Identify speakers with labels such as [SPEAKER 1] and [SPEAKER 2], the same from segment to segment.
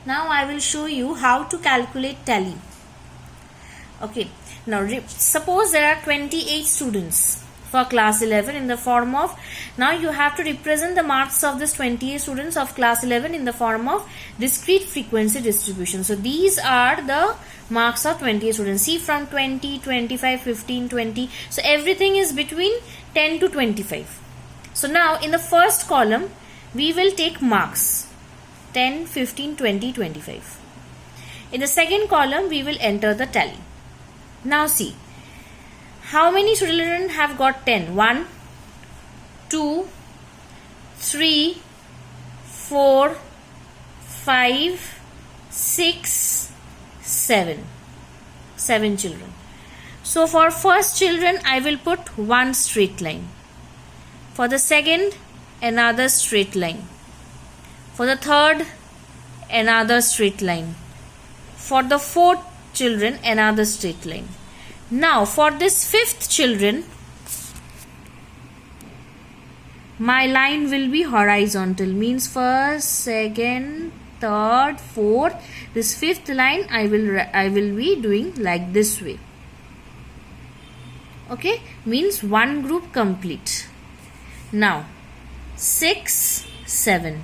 [SPEAKER 1] Now I will show you how to calculate tally. Okay, now suppose there are 28 students for class 11 in the form of, now you have to represent the marks of this 28 students of class 11 in the form of discrete frequency distribution. So these are the marks of 28 students. See, from 20, 25, 15, 20. So everything is between 10 to 25. So now in the first column, we will take marks 10, 15, 20, 25. In the second column, we will enter the tally. Now see, how many children have got 10? 1, 2, 3, 4, 5, 6, 7. 7 children. So for first children, I will put one straight line. For the second, another straight line. For the third, another straight line. For the fourth children, another straight line. Now for this fifth children, my line will be horizontal, means first, second, third, fourth. This fifth line I will be doing like this way. Okay, means one group complete. Now 6, 7.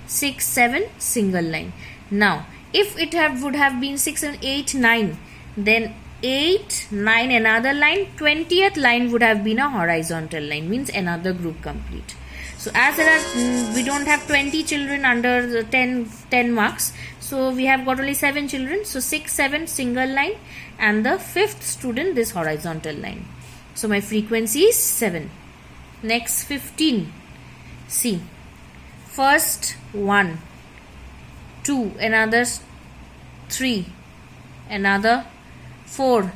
[SPEAKER 1] 6, 7 single line. Now if it would have been 6 and 8, 9, then 8, 9 another line, 20th line would have been a horizontal line, means another group complete. So as there are, we don't have 20 children under the 10 marks, so we have got only 7 children. So 6, 7 single line, and the fifth student this horizontal line. So my frequency is 7. Next 15. See, first 1, 2, another 3, another 4,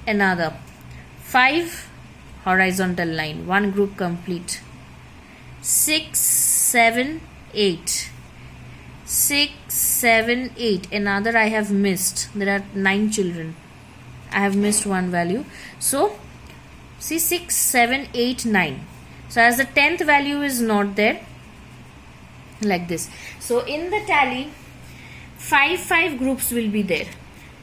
[SPEAKER 1] another 5, horizontal line, one group complete. 6, 7, 8. 6, 7, 8. Another I have missed. There are 9 children. I have missed one value. So see, 6, 7, 8, 9. So as the 10th value is not there, like this. So in the tally, 5 groups will be there.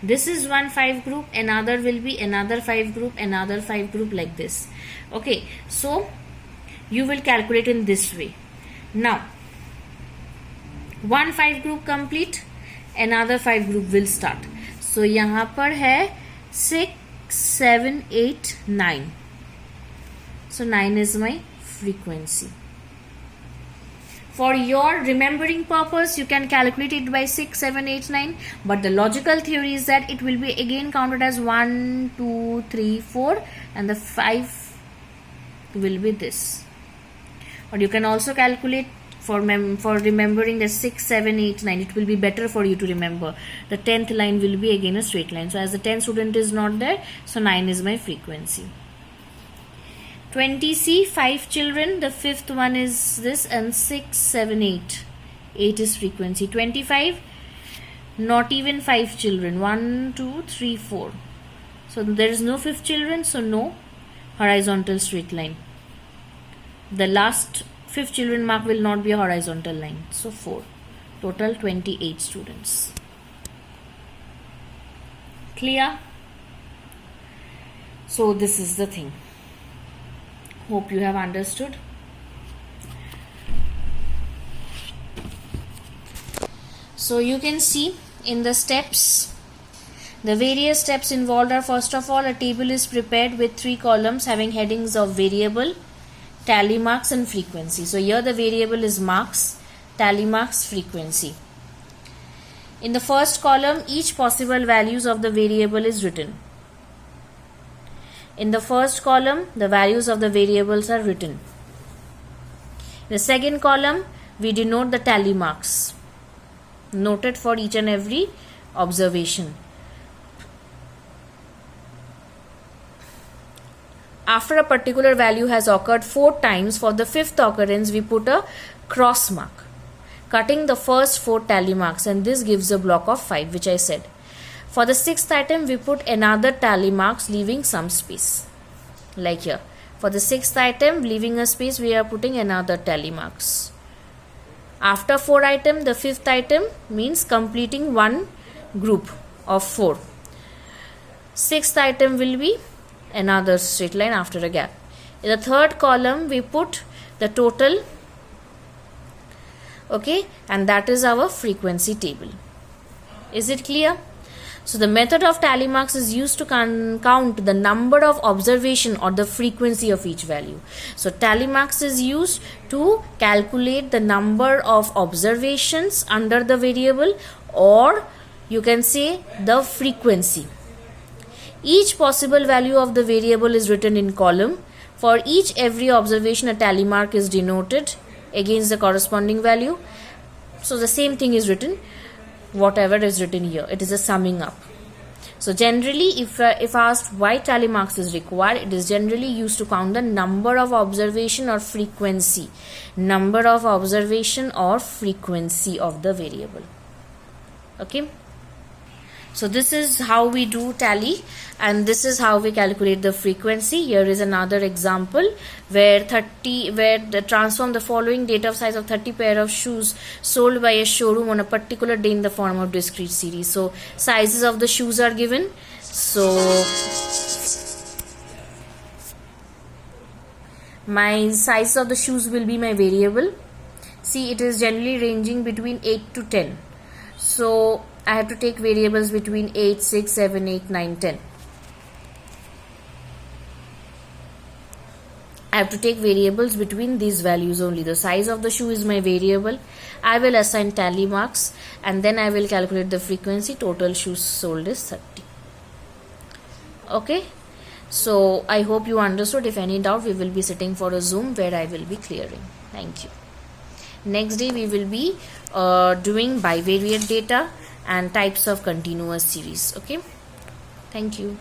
[SPEAKER 1] This is one 5 group, another will be another 5 group, another 5 group, like this. Okay, so you will calculate in this way. Now one 5 group complete, another 5 group will start. So यहाँ पर है 6, 7, 8, 9. So 9 is my frequency. For your remembering purpose, you can calculate it by 6, 7, 8, 9. But the logical theory is that it will be again counted as 1, 2, 3, 4, and the 5 will be this. Or you can also calculate for remembering the 6, 7, 8, 9. It will be better for you to remember. The 10th line will be again a straight line. So as the 10th student is not there, so 9 is my frequency. 20C, 5 children, the fifth one is this, and 6, 7, 8. 8 is frequency. 25, not even 5 children. 1, 2, 3, 4. So there is no fifth children, so no horizontal straight line. The last fifth children mark will not be a horizontal line. So 4. Total 28 students. Clear? So this is the thing. Hope you have understood. So you can see in the steps, the various steps involved are, first of all, a table is prepared with 3 columns having headings of variable, tally marks and frequency. So here the variable is marks, tally marks, frequency. In the first column, each possible values of the variable is written. In the first column, the values of the variables are written. In the second column, we denote the tally marks, noted for each and every observation. After a particular value has occurred 4 times, for the 5th occurrence, we put a cross mark, cutting the first 4 tally marks, and this gives a block of 5, which I said. For the 6th item, we put another tally marks, leaving some space, like here. For the 6th item, leaving a space, we are putting another tally marks. After 4 item, the 5th item means completing one group of 4. 6th item will be another straight line after a gap. In the 3rd column, we put the total, okay, and that is our frequency table. Is it clear? So the method of tally marks is used to count the number of observation or the frequency of each value. So tally marks is used to calculate the number of observations under the variable, or you can say the frequency. Each possible value of the variable is written in column. For every observation, a tally mark is denoted against the corresponding value. So the same thing is written, whatever is written here, it is a summing up. So generally, if asked why tally marks is required, it is generally used to count the number of observation or frequency of the variable. Okay. So this is how we do tally, and this is how we calculate the frequency. Here is another example where transform the following data of size of 30 pair of shoes sold by a showroom on a particular day in the form of discrete series. So sizes of the shoes are given. So my size of the shoes will be my variable. See, it is generally ranging between 8 to 10. So I have to take variables between 8, 6, 7, 8, 9, 10. I have to take variables between these values only. The size of the shoe is my variable. I will assign tally marks, and then I will calculate the frequency. Total shoes sold is 30. Okay. So I hope you understood. If any doubt, we will be sitting for a Zoom where I will be clearing. Thank you. Next day we will be doing bivariate data and types of continuous series. Okay. Thank you.